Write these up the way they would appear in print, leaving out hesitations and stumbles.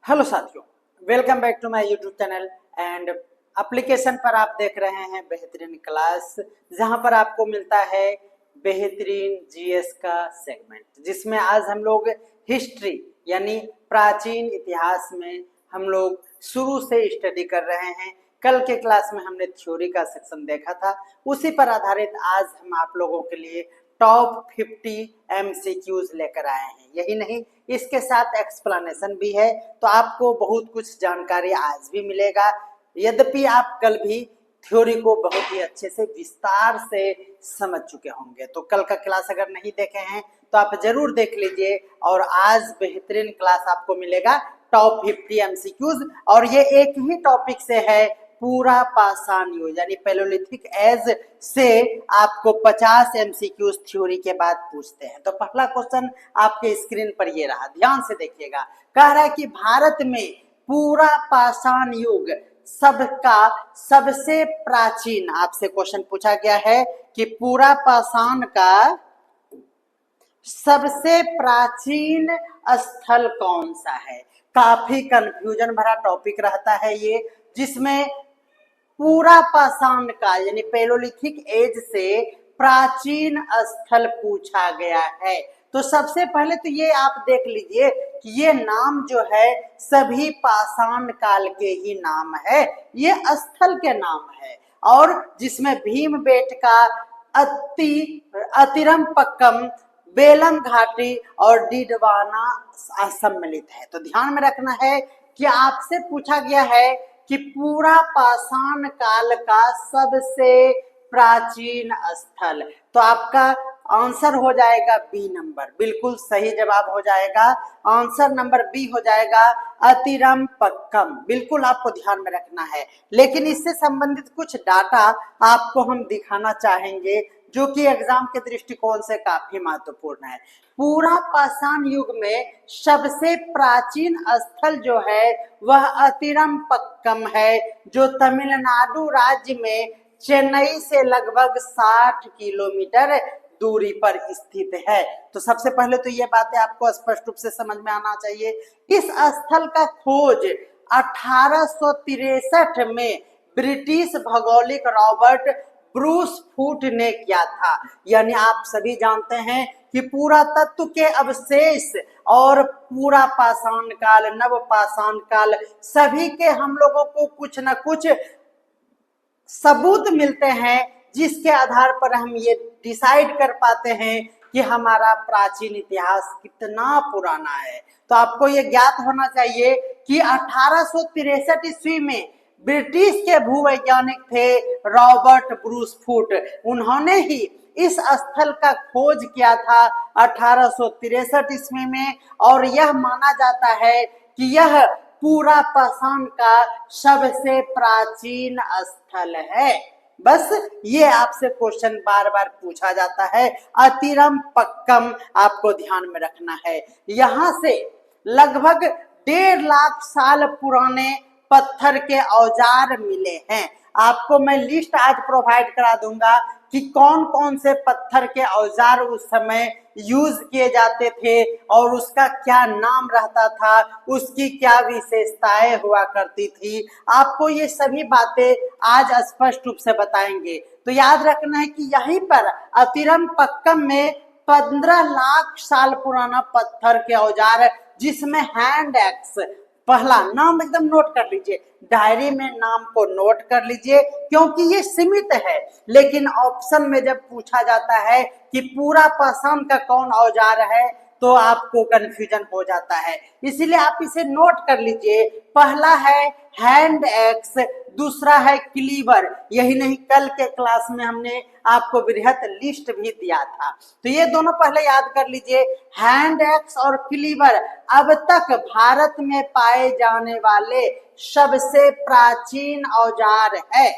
Hello साथियों, welcome back to my YouTube channel and application पर आप देख रहे हैं बेहतरीन क्लास, जहां पर आपको मिलता है बेहतरीन जीएस का सेगमेंट, जिसमें आज हम लोग हिस्ट्री यानी प्राचीन इतिहास में हम लोग शुरू से स्टडी कर रहे हैं। कल के क्लास में हमने थ्योरी का सेक्शन देखा था, उसी पर आधारित आज हम आप लोगों के लिए टॉप 50 एमसीक्यूज लेकर आए हैं। यही नहीं, इसके साथ एक्सप्लेनेशन भी है, तो आपको बहुत कुछ जानकारी आज भी मिलेगा। यद्यपि आप कल भी थ्योरी को बहुत ही अच्छे से विस्तार से समझ चुके होंगे, तो कल का क्लास अगर नहीं देखे हैं तो आप जरूर देख लीजिए। और आज बेहतरीन क्लास आपको मिलेगा टॉप 50 एमसीक्यूज, और ये एक ही टॉपिक से है, पूरा पाषाण युग यानी पैलोलिथिक एज से आपको 50 एमसीक्यूज थ्योरी के बाद पूछते हैं। तो पहला क्वेश्चन आपके स्क्रीन पर ये रहा, ध्यान से देखिएगा। कह रहा है कि भारत में पूरा पाषाण युग सबका सबसे प्राचीन, आपसे क्वेश्चन पूछा गया है कि पूरा पाषाण का सबसे प्राचीन स्थल कौन सा है। काफी कंफ्यूजन भरा टॉपिक रहता है ये, जिसमें पूरा पाषाण का यानी पैलोलिथिक एज से प्राचीन स्थल पूछा गया है। तो सबसे पहले तो ये आप देख लीजिए कि ये नाम जो है सभी पाषाण काल के ही नाम है, ये स्थल के नाम है, और जिसमें भीमबेटका, अतिरमपक्कम, बेलम घाटी और डिडवाना सम्मिलित है। तो ध्यान में रखना है कि आपसे पूछा गया है कि पूरा पाषाण काल का सबसे प्राचीन स्थल, तो आपका आंसर हो जाएगा बी नंबर, बिल्कुल सही जवाब हो जाएगा। आंसर नंबर बी हो जाएगा अतिरमपक्कम, बिल्कुल आपको ध्यान में रखना है। लेकिन इससे संबंधित कुछ डाटा आपको हम दिखाना चाहेंगे जो कि एग्जाम के दृष्टिकोण से काफी महत्वपूर्ण है। पूरा पाषाण युग में सबसे प्राचीन स्थल जो है वह अतिरमपक्कम है, जो तमिलनाडु राज्य में चेन्नई से लगभग 60 किलोमीटर दूरी पर स्थित है। तो सबसे पहले तो ये बातें आपको स्पष्ट रूप से समझ में आना चाहिए। इस स्थल का खोज 1863 में ब्रिटिश भौगोलिक रॉबर्ट ब्रूस फूट ने किया था। यानी आप सभी जानते हैं कि पूरा तत्व के अवशेष और पूरा पाषाण काल, नव पाषाण काल, सभी के हम लोगों को कुछ न कुछ सबूत मिलते हैं, जिसके आधार पर हम ये डिसाइड कर पाते हैं कि हमारा प्राचीन इतिहास कितना पुराना है। तो आपको ये ज्ञात होना चाहिए कि 1863 ईस्वी में ब्रिटिश के भूवैज्ञानिक थे रॉबर्ट ब्रूस फूट, उन्होंने ही इस स्थल का खोज किया था 1863 ईस्वी में, और यह माना जाता है कि यह पूरा पाषाण का सबसे प्राचीन स्थल है। बस ये आपसे क्वेश्चन बार बार पूछा जाता है। अतिरमपक्कम आपको ध्यान में रखना है। यहां से लगभग 1.5 लाख साल पुराने पत्थर के औजार मिले हैं। आपको मैं लिस्ट आज प्रोवाइड करा दूंगा कि कौन कौन से पत्थर के औजार उस समय यूज किए जाते थे और उसका क्या नाम रहता था, उसकी क्या विशेषताएं हुआ करती थी। आपको ये सभी बातें आज स्पष्ट रूप से बताएंगे। तो याद रखना है कि यहीं पर अतिरमपक्कम में 15 लाख साल पुराना पत्थर के औजार, जिसमें हैंड एक्स, पहला नाम एकदम नोट कर लीजिए, डायरी में नाम को नोट कर लीजिए, क्योंकि ये सीमित है। लेकिन ऑप्शन में जब पूछा जाता है कि पूरा पाषाण का कौन औजार है, तो आपको कंफ्यूजन हो जाता है, इसीलिए आप इसे नोट कर लीजिए। पहला है हैंड एक्स, दूसरा है क्लीवर। यही नहीं, कल के क्लास में हमने आपको बृहत लिस्ट भी दिया था, तो ये दोनों पहले याद कर लीजिए। हैंड एक्स और क्लीवर अब तक भारत में पाए जाने वाले सबसे प्राचीन औजार है।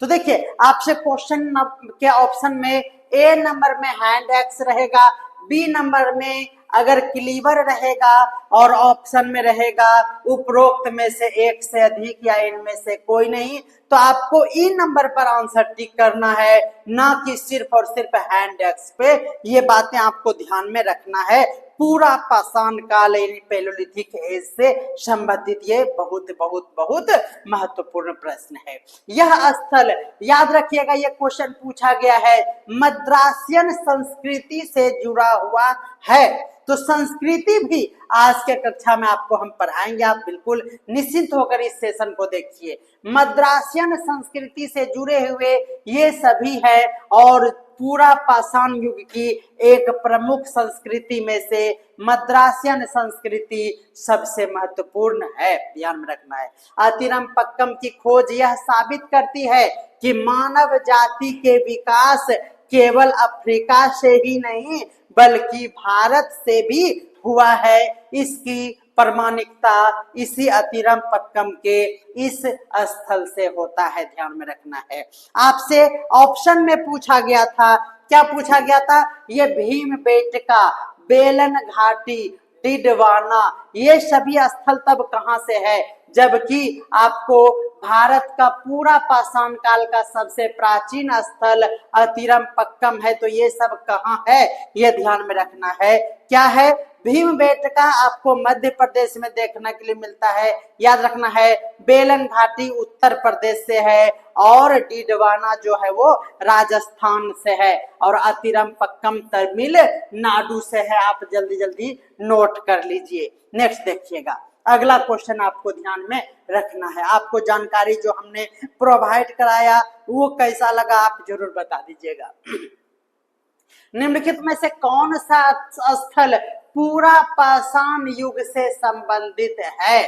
तो देखिए, आपसे क्वेश्चन के ऑप्शन में ए नंबर में हैंड एक्स रहेगा, बी नंबर में अगर क्लीवर रहेगा और ऑप्शन में रहेगा उपरोक्त में से एक से अधिक या इनमें से कोई नहीं, तो आपको ई नंबर पर आंसर टिक करना है, ना कि सिर्फ और सिर्फ हैंड एक्स पे। ये बातें आपको ध्यान में रखना है। पूरा पाषाण काल यानी पैलोलिथिक एज से संबंधित ये बहुत बहुत बहुत महत्वपूर्ण प्रश्न है। यह स्थल याद रखिएगा, ये क्वेश्चन पूछा गया है, मद्रासियन संस्कृति से जुड़ा हुआ है। तो संस्कृति भी आज के कक्षा में आपको हम पढ़ाएंगे, आप बिल्कुल निश्चिंत होकर इस सेशन को देखिए। मद्रासियन संस्कृति से जुड़े हुए ये सभी है और पूरा पाषाण युग की एक प्रमुख संस्कृति में से मद्रासियन संस्कृति सबसे महत्वपूर्ण है, ध्यान में रखना है। अतिरम्पक्कम की खोज यह साबित करती है कि मानव जाति के विकास केवल अफ्रीका से ही नहीं बल्कि भारत से भी हुआ है। इसकी प्रमाणिकता इसी अतिरम्पक्कम के इस स्थल से होता है, ध्यान में रखना है। आपसे ऑप्शन में पूछा गया था, क्या पूछा गया था? ये भीमबेटका, बेलन घाटी, डिडवाना, ये सभी स्थल तब कहां से है? जबकि आपको भारत का पूरा पाषाण काल का सबसे प्राचीन स्थल अतिरम्पक्कम है, तो ये सब कहाँ है ये ध्यान में रखना है। क्या है? भीमबेटका आपको मध्य प्रदेश में देखने के लिए मिलता है, याद रखना है। बेलन घाटी उत्तर प्रदेश से है और डिडवाना जो है वो राजस्थान से है और अतिरम्पक्कम तमिलनाडु से है। आप जल्दी जल्दी नोट कर लीजिए। नेक्स्ट देखिएगा, अगला क्वेश्चन आपको ध्यान में रखना है। आपको जानकारी जो हमने प्रोवाइड कराया वो कैसा लगा आप जरूर बता दीजिएगा। निम्नलिखित में से कौन सा स्थल पूरा पाषाण युग से संबंधित है?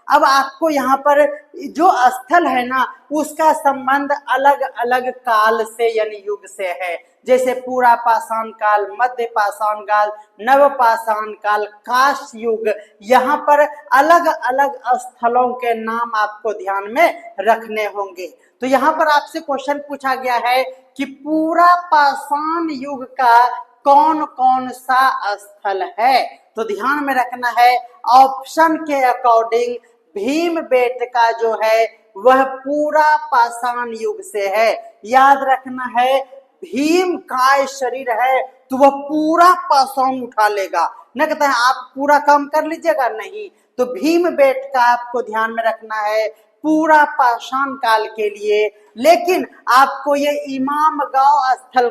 अब आपको यहाँ पर जो स्थल है ना उसका संबंध अलग अलग काल से यानी युग से है। जैसे पूरा पाषाण काल, मध्य पाषाण काल, नव पाषाण काल, काश युग, यहाँ पर अलग अलग स्थलों के नाम आपको ध्यान में रखने होंगे। तो यहाँ पर आपसे क्वेश्चन पूछा गया है कि पूरा पाषाण युग का कौन कौन सा स्थल है? तो ध्यान में रखना है, ऑप्शन के अकॉर्डिंग भीमबेटका जो है वह पूरा पाषाण युग से है। याद रखना है, भीम का शरीर है तो वह पूरा पाषाण उठा लेगा, न कहता है आप पूरा काम कर लीजिएगा, नहीं। तो भीमबेटका आपको ध्यान में रखना है पूरा पाषाण काल के लिए। लेकिन आपको ये इमामगांव स्थल,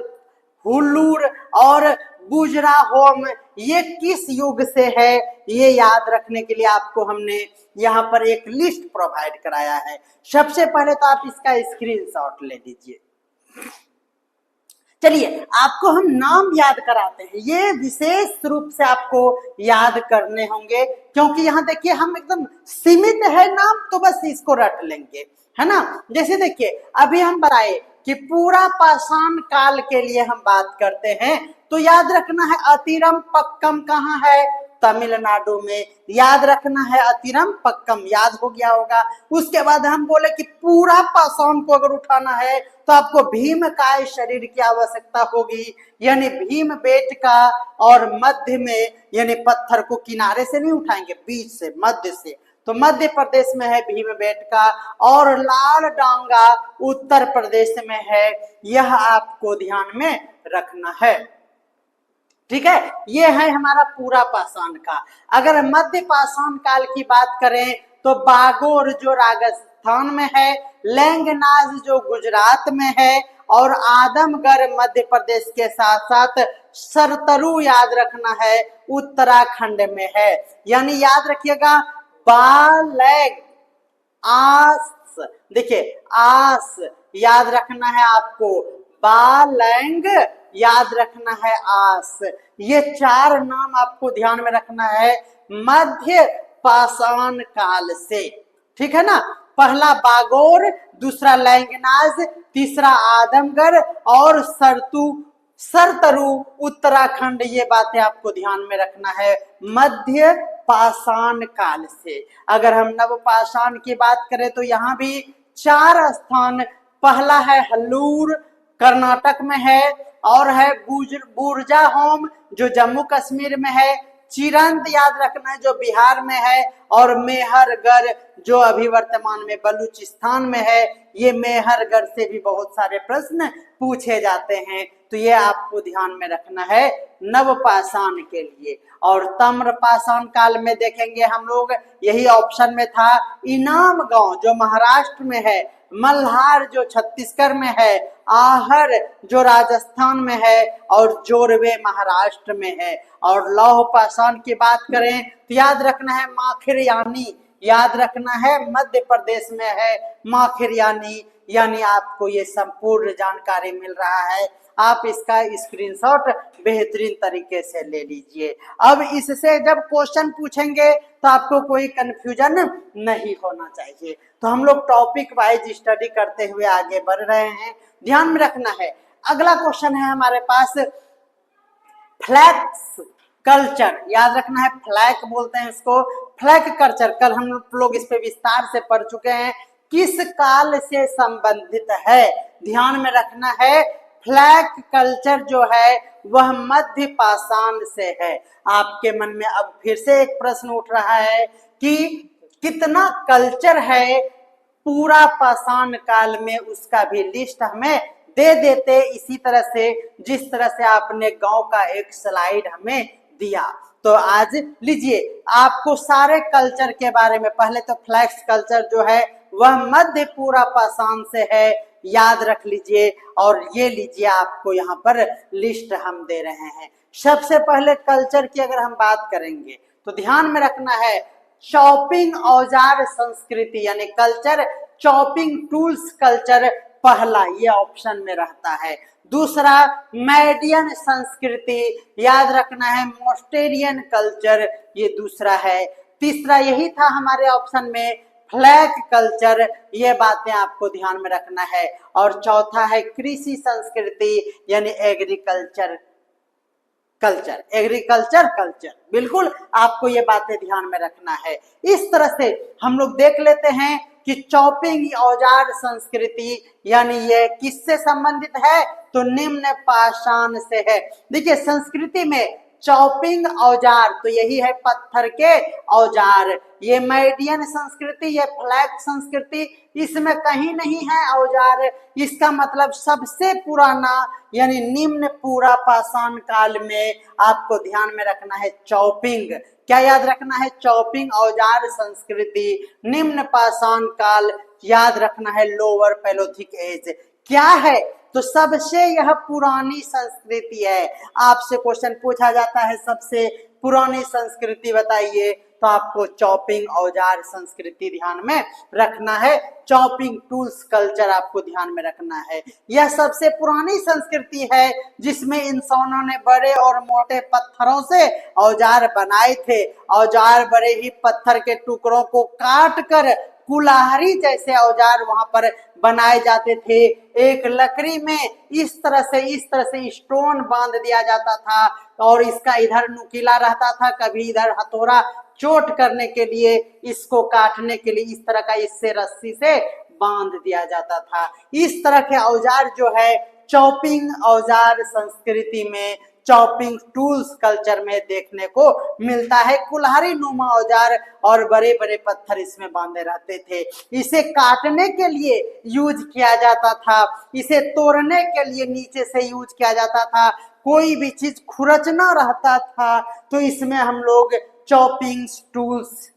हुल्लूर और बुजराहोम ये किस युग से है ये याद रखने के लिए आपको हमने यहाँ पर एक लिस्ट प्रोवाइड कराया है। सबसे पहले तो आप इसका स्क्रीनशॉट ले लीजिए। चलिए आपको हम नाम याद कराते हैं, ये विशेष रूप से आपको याद करने होंगे क्योंकि यहाँ देखिए हम एकदम सीमित है नाम, तो बस इसको रट लेंगे, है ना। जैसे देखिए अभी हम बताए कि पूरा पाषाण काल के लिए हम बात करते हैं तो याद रखना है अतिरम्पक्कम कहाँ है? तमिलनाडु में। याद रखना है अतिरम्पक्कम, याद हो गया होगा। उसके बाद हम बोले कि पूरा पाषाण को अगर उठाना है तो आपको भीमकाय शरीर की आवश्यकता होगी, यानी भीमबेटका, और मध्य में यानी पत्थर को किनारे से नहीं उठाएंगे, बीच से, मध्य से, तो मध्य प्रदेश में है भीमबेटका, और लाल डांगा उत्तर प्रदेश में है। यह आपको ध्यान में रखना है, ठीक है। ये है हमारा पूरा पाषाण का। अगर मध्य पाषाण काल की बात करें तो बागोर जो राजस्थान में है, लैंगनाज जो गुजरात में है, और आदमगढ़ मध्य प्रदेश के साथ साथ सरतरु याद रखना है उत्तराखंड में है। यानी याद रखिएगा बालैग, आस, देखिए आस याद रखना है आपको, बालैंग याद रखना है, आस, ये चार नाम आपको ध्यान में रखना है मध्य पाषाण काल से, ठीक है ना। पहला बागोर, दूसरा लैंगनाज, तीसरा आदमगढ़ और सरतरु उत्तराखंड। ये बातें आपको ध्यान में रखना है मध्य पाषाण काल से। अगर हम नव पाषाण की बात करें तो यहाँ भी चार स्थान, पहला है हल्लूर कर्नाटक में है, और है बुरजाहोम जो जम्मू कश्मीर में है, चिरंद याद रखना है जो बिहार में है, और मेहरगढ़ जो अभी वर्तमान में बलूचिस्तान में है। ये मेहरगढ़ से भी बहुत सारे प्रश्न पूछे जाते हैं, तो ये आपको ध्यान में रखना है नवपाषाण के लिए। और ताम्रपाषाण काल में देखेंगे हम लोग, यही ऑप्शन में था, इनाम गांव जो महाराष्ट्र में है, मल्हार जो छत्तीसगढ़ में है, आहर जो राजस्थान में है, और जोरवे महाराष्ट्र में है। और लौह पाषाण की बात करें तो याद रखना है माखिरयानी, याद रखना है मध्य प्रदेश में है माखिरयानी। यानी आपको ये संपूर्ण जानकारी मिल रहा है, आप इसका स्क्रीनशॉट बेहतरीन तरीके से ले लीजिए। अब इससे जब क्वेश्चन पूछेंगे तो आपको कोई कंफ्यूजन नहीं होना चाहिए। तो हम लोग टॉपिक वाइज स्टडी करते हुए आगे बढ़ रहे हैं, ध्यान में रखना है। अगला क्वेश्चन है हमारे पास फ्लैक्स कल्चर, याद रखना है फ्लैग बोलते हैं इसको, फ्लैग कल्चर। कल हम लोग इस पे विस्तार से पढ़ चुके हैं, किस काल से संबंधित है, ध्यान में रखना है। फ्लैग कल्चर जो है वह मध्य पाषाण से है। आपके मन में अब फिर से एक प्रश्न उठ रहा है कि कितना कल्चर है पूरा पाषाण काल में, उसका भी लिस्ट हमें दे देते इसी तरह से जिस तरह से आपने गांव का एक स्लाइड हमें दिया। तो आज लीजिए आपको सारे कल्चर के बारे में, पहले तो फ्लैक्स कल्चर जो है वह मध्य पूरा पाषाण से है, याद रख लीजिए। और ये लीजिए आपको यहाँ पर लिस्ट हम दे रहे हैं। सबसे पहले कल्चर की अगर हम बात करेंगे तो ध्यान में रखना है चॉपिंग औजार संस्कृति, यानी कल्चर चॉपिंग टूल्स कल्चर पहला ये ऑप्शन में रहता है। दूसरा मैडियन संस्कृति, याद रखना है मोस्टेरियन कल्चर, ये दूसरा है। तीसरा यही था हमारे ऑप्शन में फ्लैग कल्चर, ये बातें आपको ध्यान में रखना है। और चौथा है कृषि संस्कृति यानी एग्रीकल्चर कल्चर, एग्रीकल्चर कल्चर, बिल्कुल आपको ये बातें ध्यान में रखना है। इस तरह से हम लोग देख लेते हैं कि चॉपिंग औजार संस्कृति यानी ये किससे संबंधित है, तो निम्न पाषाण से है। देखिए संस्कृति में चॉपिंग औजार तो यही है पत्थर के औजार, ये मैडियन संस्कृति, ये फ्लैग संस्कृति, इसमें कहीं नहीं है औजार। इसका मतलब सबसे पुराना यानी निम्न पूरा पाषाण काल में आपको ध्यान में रखना है चॉपिंग, क्या याद रखना है, चॉपिंग औजार संस्कृति निम्न पाषाण काल, याद रखना है लोअर पैलोथिक एज। क्या है, तो सबसे यह पुरानी संस्कृति है। आपसे क्वेश्चन पूछा जाता है सबसे पुरानी संस्कृति बताइए, तो आपको चॉपिंग औजार संस्कृति ध्यान में रखना है, चॉपिंग टूल्स कल्चर आपको ध्यान में रखना है। यह सबसे पुरानी संस्कृति है जिसमें इंसानों ने बड़े और मोटे पत्थरों से औजार बनाए थे। औजार बड़े ही पत्थर के टुकड़ों को काट कर कुल्हाड़ी जैसे औजार वहां पर बनाए जाते थे। एक लकड़ी में इस तरह से स्टोन बांध दिया जाता था और इसका इधर नुकीला रहता था, कभी इधर हथौड़ा चोट करने के लिए, इसको काटने के लिए इस तरह का इससे रस्सी से बांध दिया जाता था। इस तरह के औजार जो है चॉपिंग औजार संस्कृति में, चॉपिंग टूल्स कल्चर में देखने को मिलता है। कुल्हाड़ी नुमा औजार और बड़े बड़े पत्थर इसमें बांधे रहते थे। इसे काटने के लिए यूज किया जाता था, इसे तोड़ने के लिए नीचे से यूज किया जाता था, कोई भी चीज खुरचना रहता था तो इसमें हम लोग चॉपिंग टूल्स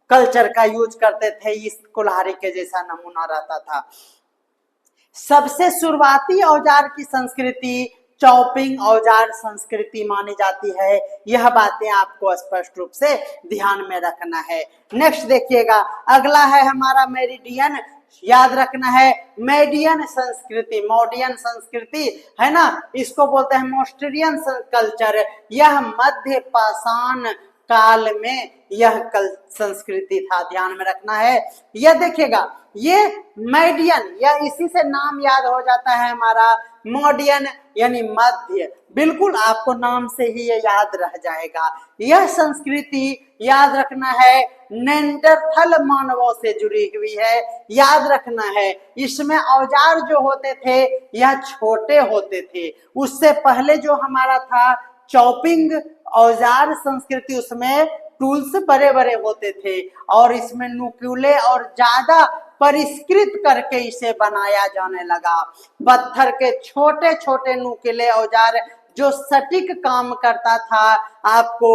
कल्चर का यूज करते थे। इस कुल्हाड़ी के जैसा नमूना रहता था। सबसे शुरुआती औजार की संस्कृति चॉपिंग औजार संस्कृति मानी जाती है। यह बातें आपको स्पष्ट रूप से ध्यान में रखना है। नेक्स्ट देखिएगा, अगला है हमारा मेरिडियन, याद रखना है मेडियन संस्कृति, मॉडियन संस्कृति है ना, इसको बोलते हैं मोस्टेरियन कल्चर। यह मध्य पाषाण काल में यह संस्कृति था, ध्यान में रखना है। यह देखिएगा ये मेडियन, या इसी से नाम याद हो जाता है हमारा मॉडियन यानी मध्य, बिल्कुल आपको नाम से ही ये याद रह जाएगा। यह संस्कृति याद रखना है नेंडरथल मानवों से जुड़ी हुई है, याद रखना है। इसमें औजार जो होते थे यह छोटे होते थे। उससे पहले जो हमारा था चॉपिंग औजार संस्कृति, उसमें टूल्स बड़े बड़े होते थे और इसमें नुकीले और ज्यादा परिष्कृत करके इसे बनाया जाने लगा। पत्थर के छोटे छोटे नुकीले औजार जो सटीक काम करता था, आपको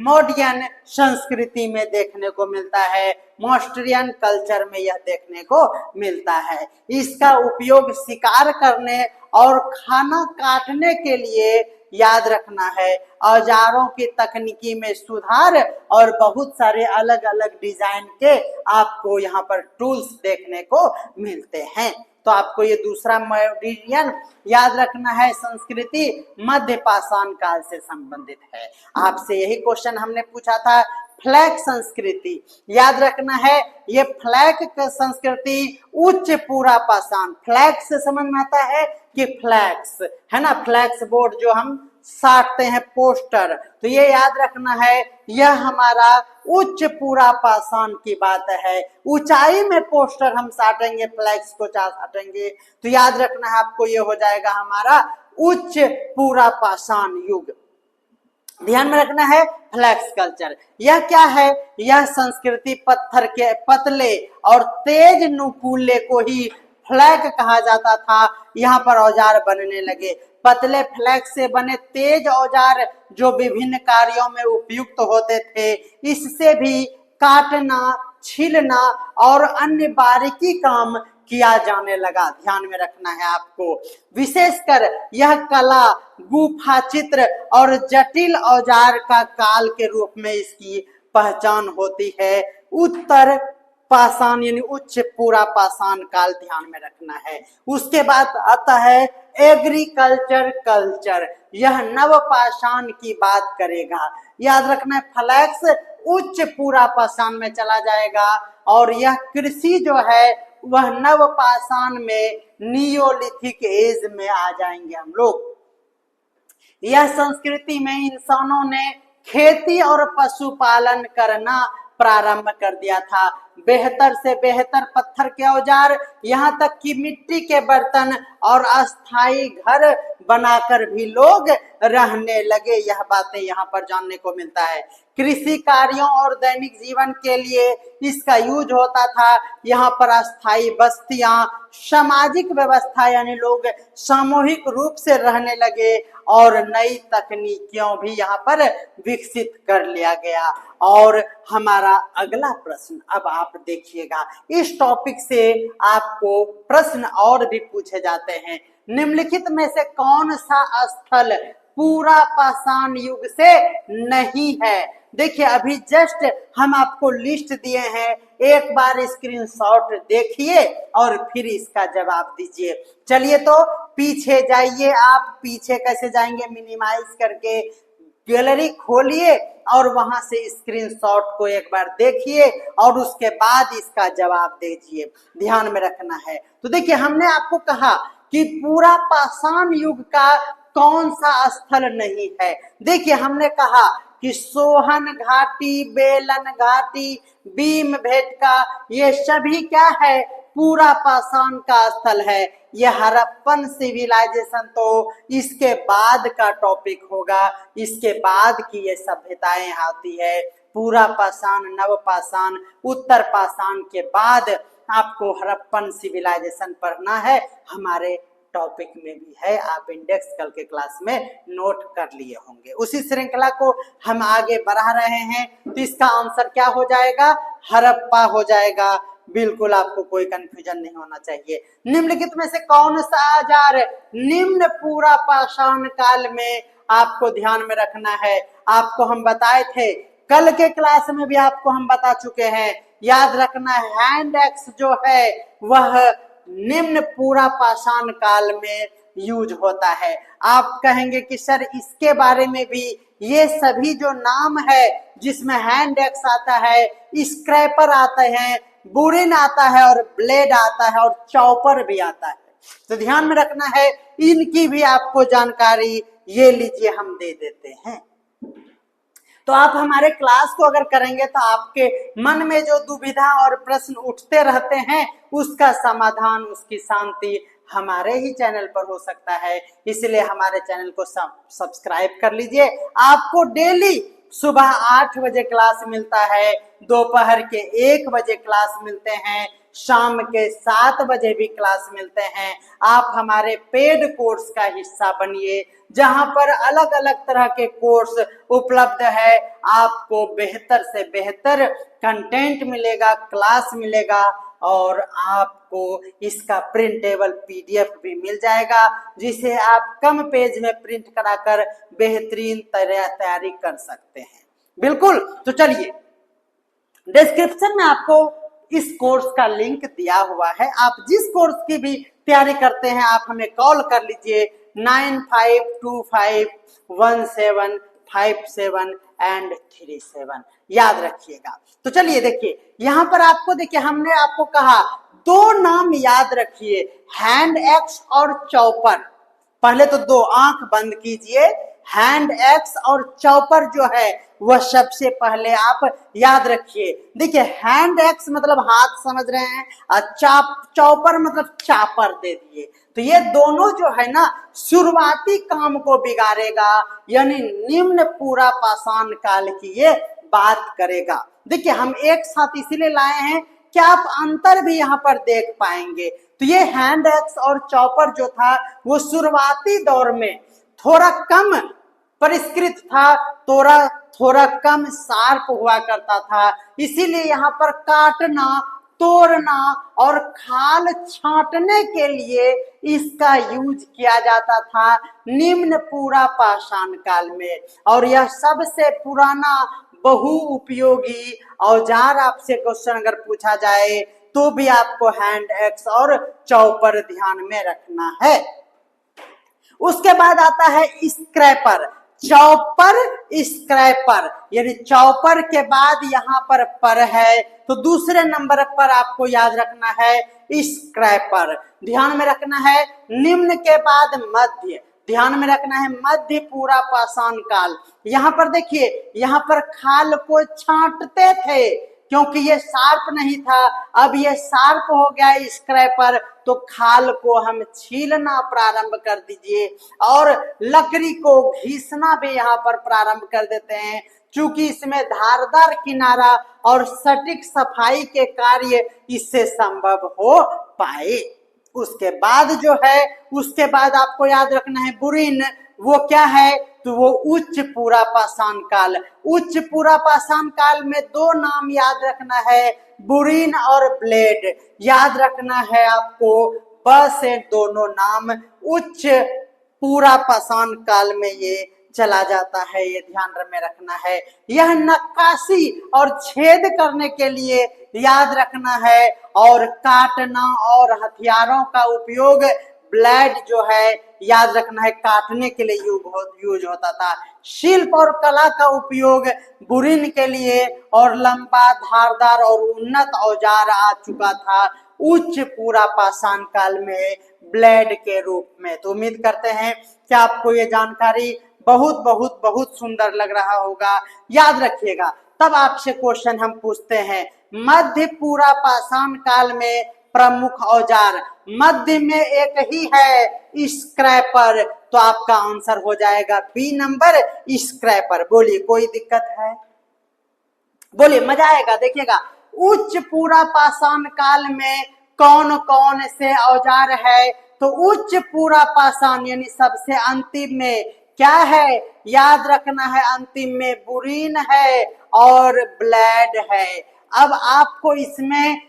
मॉडर्न संस्कृति में देखने को मिलता है, मॉस्ट्रियन कल्चर में यह देखने को मिलता है। इसका उपयोग शिकार करने और खाना काटने के लिए याद रखना है। औजारों की तकनीकी में सुधार और बहुत सारे अलग अलग डिजाइन के आपको यहाँ पर टूल्स देखने को मिलते हैं। तो आपको ये दूसरा मॉडर्न याद रखना है, संस्कृति मध्य पाषाण काल से संबंधित है। आपसे यही क्वेश्चन हमने पूछा था। फ्लैग संस्कृति याद रखना है, ये फ्लैग संस्कृति उच्च पूरा पाषाण, फ्लैग से समझ में आता है कि फ्लैक्स है ना, फ्लैक्स बोर्ड जो हम साटते हैं, पोस्टर, तो ये याद रखना है यह हमारा उच्च पूरा पाषाण की बात है। ऊंचाई में पोस्टर हम साटेंगे, फ्लैक्स को साटेंगे, तो याद रखना है आपको ये हो जाएगा हमारा उच्च पूरा पाषाण युग। ध्यान में रखना है फ्लैक्स कल्चर, यह क्या है, यह संस्कृति पत्थर के पतले और तेज नुकीले को ही फ्लैग कहा जाता था। यहाँ पर औजार बनने लगे, पतले फ्लैग से बने तेज औजार जो विभिन्न कार्यों में उपयुक्त होते थे, इससे भी काटना, छीलना और अन्य बारीकी काम किया जाने लगा। ध्यान में रखना है आपको, विशेषकर यह कला गुफा चित्र और जटिल औजार का काल के रूप में इसकी पहचान होती है। उत्तर पाषाण यानी उच्च पूरा पाषाण काल ध्यान में रखना है। उसके बाद आता है एग्रीकल्चर कल्चर, यह नव पाषाण की बात करेगा। याद रखना है फ्लैक्स उच्च पूरा पाषाण में चला जाएगा और यह कृषि जो है वह नव पाषाण में नियोलिथिक एज में आ जाएंगे हम लोग। यह संस्कृति में इंसानों ने खेती और पशुपालन करना प्रारंभ कर दिया था। बेहतर से बेहतर पत्थर के औजार, यहाँ तक कि मिट्टी के बर्तन और अस्थाई घर बनाकर भी लोग रहने लगे। यह बातें यहाँ पर जानने को मिलता है। कृषि कार्यों और दैनिक जीवन के लिए इसका यूज होता था। यहाँ पर अस्थाई बस्तियां, सामाजिक व्यवस्था यानी लोग सामूहिक रूप से रहने लगे और नई तकनीकियों भी यहाँ पर विकसित कर लिया गया। और हमारा अगला प्रश्न अब आप देखिएगा, इस टॉपिक से आपको प्रश्न और भी पूछे जाते हैं। निम्नलिखित में से कौन सा स्थल पूरा पाषाण युग से नहीं है? देखिए अभी जस्ट हम आपको लिस्ट दिए हैं, एक बार स्क्रीनशॉट देखिए और फिर इसका जवाब दीजिए। चलिए तो पीछे जाइए, आप पीछे कैसे जाएंगे, मिनिमाइज करके गैलरी खोलिए और वहां से स्क्रीनशॉट को एक बार देखिए और उसके बाद इसका जवाब दीजिए। ध्यान में रखना है। तो देखिए हमने आपको कहा कि पूरा पाषाण युग का कौन सा स्थल नहीं है। देखिए हमने कहा कि सोहन घाटी, बेलन घाटी, भीम भेटका, ये सभी क्या है, पूरा पाषाण का स्थल है। यह हड़प्पन सिविलाइजेशन तो इसके बाद का टॉपिक होगा, इसके बाद की ये सभ्यताएं आती है। पूरा पाषाण, नव पाषाण, उत्तर पाषाण के बाद आपको हड़प्पन सिविलाइजेशन पढ़ना है, हमारे टॉपिक में भी है। आप इंडेक्स कल के क्लास में नोट कर लिए होंगे। उसी श्रृंखला को हम आगे बढ़ा रहे हैं, तो इसका आंसर क्या हो जाएगा, हड़प्पा हो जाएगा। बिल्कुल आपको कोई कंफ्यूजन नहीं होना चाहिए। निम्नलिखित में से कौन सा औजार निम्न पूरा पाषाण काल में, आपको ध्यान में रखना है। आपको हम बताए थे, कल के क्लास में भी आपको हम बता चुके हैं। याद रखना हैंड एक्स जो है वह निम्न पूरा पाषाण काल में यूज होता है। आप कहेंगे कि सर इसके बारे में भी, ये सभी जो नाम है जिसमें हैंड एक्स आता है, स्क्रैपर आते हैं, बुरिन आता है और ब्लेड आता है और चॉपर भी आता है। तो ध्यान में रखना है, इनकी भी आपको जानकारी ये लीजिए हम दे देते हैं। तो आप हमारे क्लास को अगर करेंगे तो आपके मन में जो दुविधा और प्रश्न उठते रहते हैं उसका समाधान, उसकी शांति हमारे ही चैनल पर हो सकता है, इसलिए हमारे चैनल को सब्सक्राइब कर लीजिए। आपको डेली सुबह 8 बजे क्लास मिलता है, दोपहर के 1 बजे क्लास मिलते हैं, शाम के 7 बजे भी क्लास मिलते हैं। आप हमारे पेड कोर्स का हिस्सा बनिए, जहां पर अलग अलग तरह के कोर्स उपलब्ध है। आपको बेहतर से बेहतर कंटेंट मिलेगा, क्लास मिलेगा, और आपको इसका प्रिंटेबल पीडीएफ भी मिल जाएगा, जिसे आप कम पेज में प्रिंट कराकर बेहतरीन तैयारी कर सकते हैं। बिल्कुल, तो चलिए, डिस्क्रिप्शन में आपको इस कोर्स का लिंक दिया हुआ है। आप जिस कोर्स की भी तैयारी करते हैं, आप हमें कॉल कर लीजिए 9525175737 याद रखिएगा। तो चलिए देखिए, यहाँ पर आपको देखिए, हमने आपको कहा 2 नाम याद रखिए, हैंड एक्स और चॉपर। पहले तो 2 आंख बंद कीजिए, हैंड एक्स और चॉपर जो है वह सबसे पहले आप याद रखिए। देखिए, हैंड एक्स मतलब हाथ समझ रहे हैं, और चॉपर मतलब चापर दे दिए। तो ये दोनों जो है ना, शुरुआती काम को बिगाड़ेगा, यानी निम्न पूरा पाषाण काल की ये बात करेगा। देखिए, हम एक साथ इसीलिए लाए हैं कि आप अंतर भी यहाँ पर देख पाएंगे। तो ये हैंड एक्स और चॉपर जो था, वो शुरुआती दौर में थोड़ा कम परिष्कृत था, थोड़ा कम शार्प हुआ करता था। इसीलिए यहाँ पर काटना, तोड़ना और खाल छांटने के लिए इसका यूज किया जाता था निम्न पूरा पाषाण काल में। और यह सबसे पुराना बहु उपयोगी औजार आपसे क्वेश्चन अगर पूछा जाए तो भी आपको हैंड एक्स और चॉपर ध्यान में रखना है। उसके बाद आता है स्क्रैपर, चॉपर स्क्रैपर, यानी चॉपर के बाद यहाँ पर है, तो दूसरे नंबर पर आपको याद रखना है स्क्रैपर। ध्यान में रखना है निम्न के बाद मध्य, ध्यान में रखना है मध्य पूरा पाषाण काल। यहाँ पर देखिए, यहाँ पर खाल को छांटते थे क्योंकि ये शार्प नहीं था। अब ये शार्प हो गया स्क्रैपर, तो खाल को हम छीलना प्रारंभ कर दीजिए और लकड़ी को घिसना भी यहाँ पर प्रारंभ कर देते हैं, चूंकि इसमें धारदार किनारा और सटीक सफाई के कार्य इससे संभव हो पाए। उसके बाद जो है, उसके बाद आपको याद रखना है बुरीन, वो क्या है, तो वो उच्च पूरा पाषाण काल। उच्च पूरा पाषाण काल में 2 नाम याद रखना है, बुरीन और ब्लेड। याद रखना है आपको, बस से दोनों नाम उच्च पूरा पाषाण काल में ये चला जाता है, ये ध्यान में रखना है। यह नक्काशी और छेद करने के लिए याद रखना है, और काटना और हथियारों का उपयोग, ब्लेड जो है याद रखना है काटने के लिए यूज होता था। शिल्प और कला का उपयोग बुरीन के लिए, और लंबा धारदार और उन्नत औजार आ चुका था उच्च पूरा पाषाण काल में ब्लेड के रूप में। तो उम्मीद करते हैं कि आपको ये जानकारी बहुत बहुत बहुत सुंदर लग रहा होगा। याद रखिएगा, तब आपसे क्वेश्चन हम पूछते हैं, मध्य पूरा पाषाण काल में प्रमुख औजार, मध्य में एक ही है स्क्रैपर, तो आपका आंसर हो जाएगा बी नंबर स्क्रैपर। बोलिए, कोई दिक्कत है? बोलिए, मजा आएगा। देखिएगा, उच्च पूरा पाषाण काल में कौन कौन से औजार है, तो उच्च पूरा पाषाण यानी सबसे अंतिम में क्या है, याद रखना है अंतिम में बुरीन है और ब्लेड है। अब आपको इसमें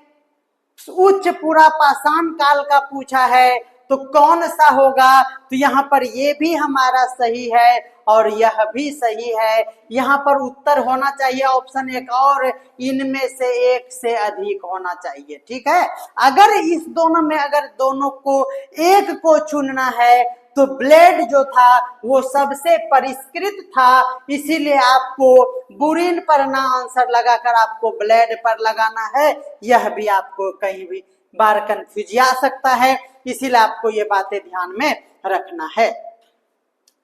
उच्च पूरा पाषाण काल का पूछा है, तो कौन सा होगा, तो यहाँ पर ये भी हमारा सही है और यह भी सही है। यहाँ पर उत्तर होना चाहिए ऑप्शन 1 और इनमें से एक से अधिक होना चाहिए। ठीक है, अगर इस दोनों में अगर दोनों को एक को चुनना है तो ब्लेड जो था वो सबसे परिष्कृत था, इसीलिए आपको बुरीन पर ना आंसर लगाकर आपको ब्लेड पर लगाना है। यह भी आपको कहीं भी बार कंफ्यूज आ सकता है, इसीलिए आपको ये बातें ध्यान में रखना है।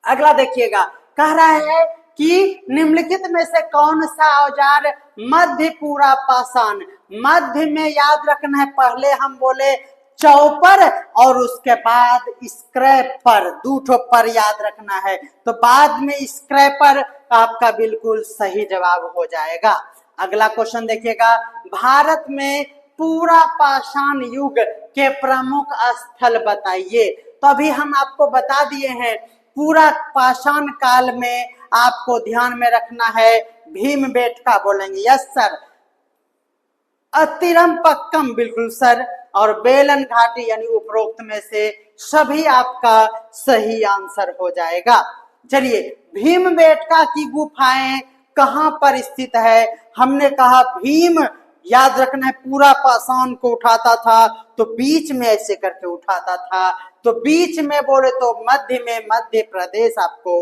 अगला देखिएगा, कह रहा है कि निम्नलिखित में से कौन सा औजार मध्य पूरा पाषाण, मध्य में याद रखना है, पहले हम बोले चौपर और उसके बाद स्क्रैप पर, दूठो पर याद रखना है। तो बाद में स्क्रैपर आपका बिल्कुल सही जवाब हो जाएगा। अगला क्वेश्चन देखिएगा, भारत में पूरा पाषाण युग के प्रमुख स्थल बताइए। तो अभी हम आपको बता दिए हैं, पूरा पाषाण काल में आपको ध्यान में रखना है भीमबेटका बोलेंगे, यस सर। अतिरमपक्कम बिल्कुल सर, और बेलन घाटी यानी उपरोक्त में से सभी आपका सही आंसर हो जाएगा। चलिए, भीमबेटका की गुफाएं कहां पर स्थित है? हमने कहा भीम याद रखना है पूरा पाषाण को उठाता था, तो बीच में ऐसे करके उठाता था, तो बीच में बोले तो मध्य में मध्य प्रदेश आपको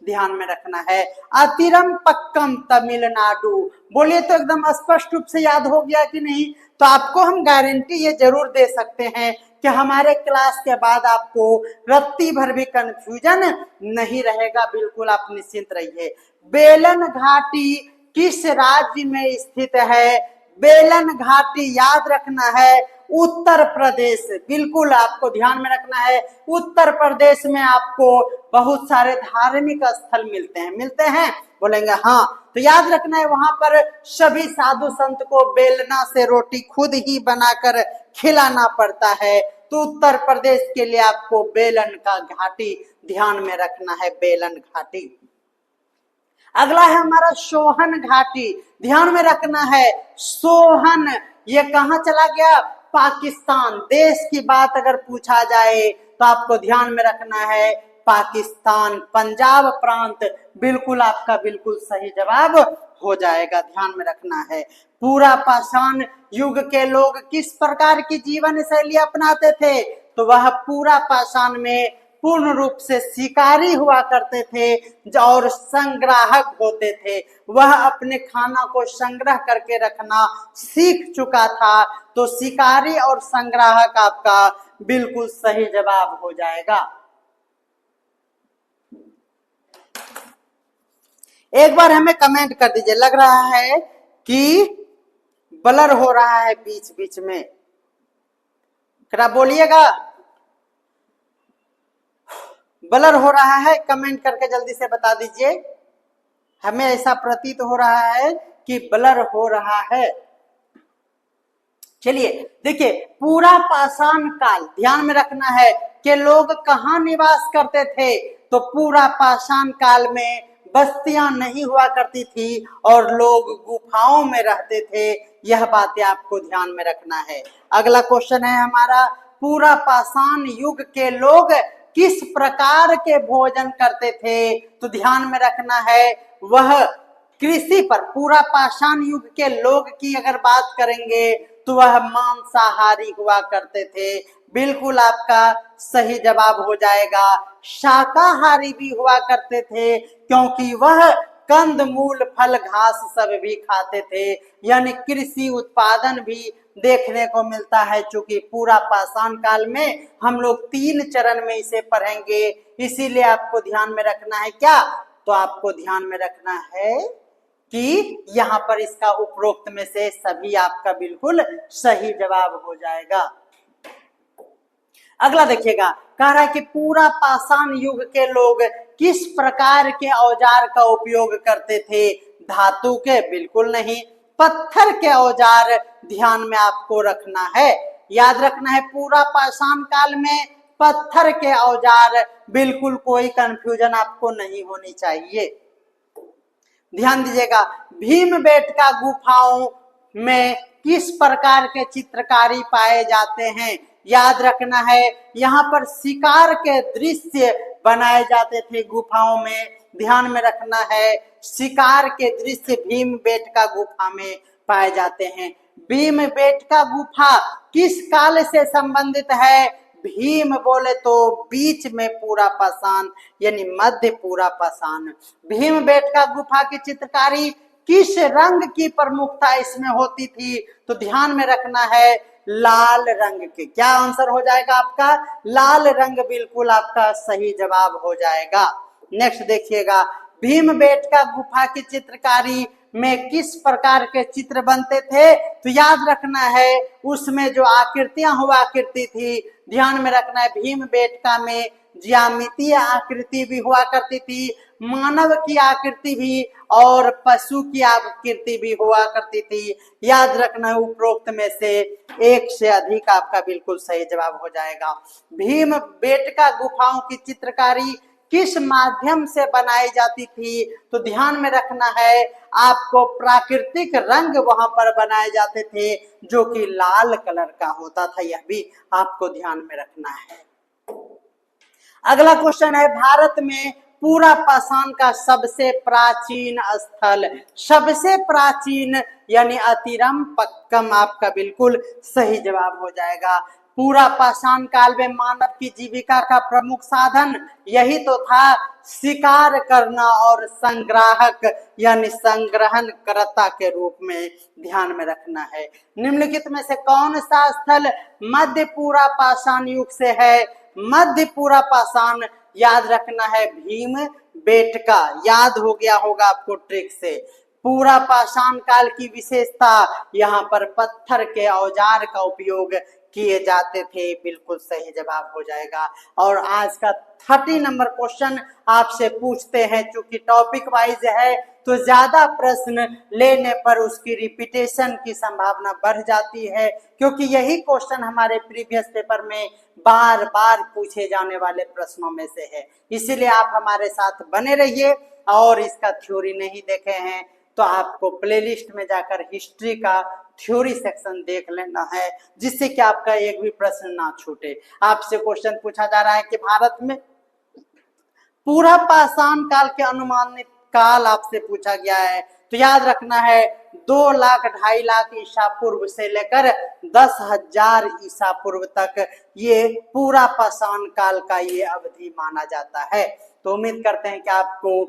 ध्यान में रखना है। अतिरमपक्कम तमिलनाडु, बोलिए तो एकदम स्पष्ट रूप से याद हो गया कि नहीं? तो आपको हम गारंटी ये जरूर दे सकते हैं कि हमारे क्लास के बाद आपको रत्ती भर भी कंफ्यूजन नहीं रहेगा, बिल्कुल आप निश्चिंत रहिए। बेलन घाटी किस राज्य में स्थित है? बेलन घाटी याद रखना है उत्तर प्रदेश, बिल्कुल आपको ध्यान में रखना है। उत्तर प्रदेश में आपको बहुत सारे धार्मिक स्थल मिलते हैं बोलेंगे हाँ, तो याद रखना है वहां पर सभी साधु संत को बेलना से रोटी खुद ही बनाकर खिलाना पड़ता है। तो उत्तर प्रदेश के लिए आपको बेलन का घाटी ध्यान में रखना है, बेलन घाटी। अगला है हमारा सोहन घाटी, ध्यान में रखना है सोहन, ये कहां चला गया? पाकिस्तान। देश की बात अगर पूछा जाए तो आपको ध्यान में रखना है पाकिस्तान, पंजाब प्रांत, बिल्कुल आपका बिल्कुल सही जवाब हो जाएगा, ध्यान में रखना है। पूरा पाषाण युग के लोग किस प्रकार की जीवन शैली अपनाते थे? तो वह पूरा पाषाण में पूर्ण रूप से शिकारी हुआ करते थे और संग्राहक होते थे। वह अपने खाना को संग्रह करके रखना सीख चुका था, तो शिकारी और संग्राहक आपका बिल्कुल सही जवाब हो जाएगा। एक बार हमें कमेंट कर दीजिए, लग रहा है कि ब्लर हो रहा है बीच बीच में, क्या बोलिएगा? ब्लर हो रहा है, कमेंट करके जल्दी से बता दीजिए। हमें ऐसा प्रतीत हो रहा है कि ब्लर हो रहा है। चलिए देखिए, पूरा पाषाण काल ध्यान में रखना है कि लोग कहाँ निवास करते थे? तो पूरा पाषाण काल में बस्तियां नहीं हुआ करती थी और लोग गुफाओं में रहते थे, यह बातें आपको ध्यान में रखना है। अगला क्वेश्चन है हमारा, पूरा पाषाण युग के लोग किस प्रकार के भोजन करते थे? तो ध्यान में रखना है वह कृषि पर, पूरा पाषाण युग के लोग की अगर बात करेंगे तो वह मांसाहारी हुआ करते थे, बिल्कुल आपका सही जवाब हो जाएगा। शाकाहारी भी हुआ करते थे क्योंकि वह कंद मूल फल घास सब भी खाते थे, यानी कृषि उत्पादन भी देखने को मिलता है। चूंकि पूरा पाषाण काल में हम लोग 3 चरण में इसे पढ़ेंगे, इसीलिए आपको ध्यान में रखना है क्या? तो आपको ध्यान में रखना है कि यहाँ पर इसका उपरोक्त में से सभी आपका बिल्कुल सही जवाब हो जाएगा। अगला देखिएगा, कह रहा है कि पूरा पाषाण युग के लोग किस प्रकार के औजार का उपयोग करते थे? धातु के? बिल्कुल नहीं, पत्थर के औजार ध्यान में आपको रखना है, याद रखना है पूरा पाषाण काल में पत्थर के औजार, बिल्कुल कोई कंफ्यूजन आपको नहीं होनी चाहिए। ध्यान दीजिएगा, भीमबेटका गुफाओं में किस प्रकार के चित्रकारी पाए जाते हैं? याद रखना है यहाँ पर शिकार के दृश्य बनाए जाते थे गुफाओं में, ध्यान में रखना है शिकार के दृश्य भीमबेटका गुफा में पाए जाते हैं। भीमबेटका गुफा किस काल से संबंधित है? भीम बोले तो बीच में पूरा पाषाण यानी मध्य पूरा पाषाण। भीमबेटका गुफा की चित्रकारी किस रंग की प्रमुखता इसमें होती थी? तो ध्यान में रखना है लाल रंग के। क्या आंसर हो जाएगा आपका? लाल रंग बिल्कुल आपका सही जवाब हो जाएगा। नेक्स्ट देखिएगा, भीमबेटका गुफा की चित्रकारी में किस प्रकार के चित्र बनते थे? तो याद रखना है उसमें जो आकृतियां हुआ करती थी, ध्यान में रखना है भीमबेटका में ज्यामितीय आकृति भी हुआ करती थी, मानव की आकृति भी और पशु की आकृति भी हुआ करती थी। याद रखना है उपरोक्त में से एक से अधिक आपका बिल्कुल सही जवाब हो जाएगा। भीमबेटका गुफाओं की चित्रकारी किस माध्यम से बनाई जाती थी? तो ध्यान में रखना है आपको प्राकृतिक रंग वहां पर बनाए जाते थे जो कि लाल कलर का होता था, यह भी आपको ध्यान में रखना है। अगला क्वेश्चन है भारत में पूरा पाषाण का सबसे प्राचीन स्थल, सबसे प्राचीन यानी अतिरम पक्कम आपका बिल्कुल सही जवाब हो जाएगा। पूरा पाषाण काल में मानव की जीविका का प्रमुख साधन यही तो था, शिकार करना और संग्राहक यानी संग्रहण कर्ता के रूप में ध्यान में रखना है। निम्नलिखित में से कौन सा स्थल मध्य पूरा पाषाण युग से है? मध्य पूरा पाषाण याद रखना है भीमबेटका, याद हो गया होगा आपको ट्रिक से। पूरा पाषाण काल की विशेषता यहाँ पर पत्थर के औजार का उपयोग किए जाते थे, बिल्कुल सही जवाब हो जाएगा। और आज का 30 नंबर क्वेश्चन आपसे पूछते हैं, चूंकि टॉपिक वाइज है तो ज्यादा प्रश्न लेने पर उसकी रिपीटेशन की संभावना बढ़ जाती है, क्योंकि यही क्वेश्चन हमारे प्रीवियस पेपर में बार बार पूछे जाने वाले प्रश्नों में से है। इसीलिए आप हमारे साथ बने रहिए, और इसका थ्योरी नहीं देखे हैं तो आपको प्लेलिस्ट में जाकर हिस्ट्री का थ्योरी सेक्शन देख लेना है, जिससे कि आपका एक भी प्रश्न ना छूटे। आपसे क्वेश्चन पूछा जा रहा है कि भारत में पूरा पाषाण काल के अनुमानित काल आपसे पूछा गया है, तो याद रखना है 2 लाख 2.5 लाख ईसा पूर्व से लेकर 10,000 ईसा पूर्व तक ये पूरा पाषाण काल का ये अवधि माना जाता है। तो उम्मीद करते हैं कि आपको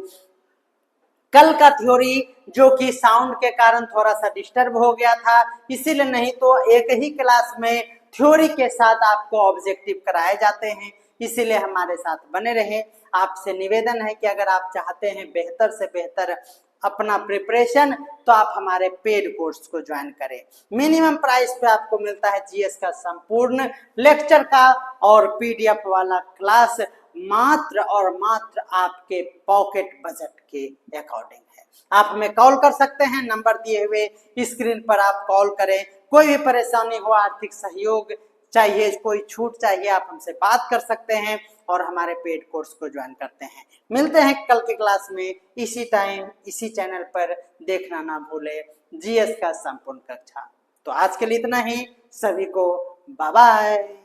कल का थ्योरी, जो कि साउंड के कारण थोड़ा सा डिस्टर्ब हो गया था, इसीलिए नहीं तो एक ही क्लास में थ्योरी के साथ आपको ऑब्जेक्टिव कराए जाते हैं, इसीलिए हमारे साथ बने रहे। आपसे निवेदन है कि अगर आप चाहते हैं बेहतर से बेहतर अपना प्रिपरेशन, तो आप हमारे पेड कोर्स को ज्वाइन करें। मिनिमम प्राइस पे आपको मिलता है जीएस का संपूर्ण लेक्चर का और पीडीएफ वाला क्लास मात्र और मात्र आपके पॉकेट बजट के अकॉर्डिंग है। आप हमें कॉल कर सकते हैं, नंबर दिए हुए स्क्रीन पर आप कॉल करें। कोई भी परेशानी हो, आर्थिक सहयोग चाहिए, कोई छूट चाहिए, आप हमसे बात कर सकते हैं और हमारे पेड कोर्स को ज्वाइन करते हैं। मिलते हैं कल की क्लास में इसी टाइम इसी चैनल पर। देखना ना भूले जीएस का संपूर्ण कक्षा। तो आज के लिए इतना ही, सभी को बाय बाय।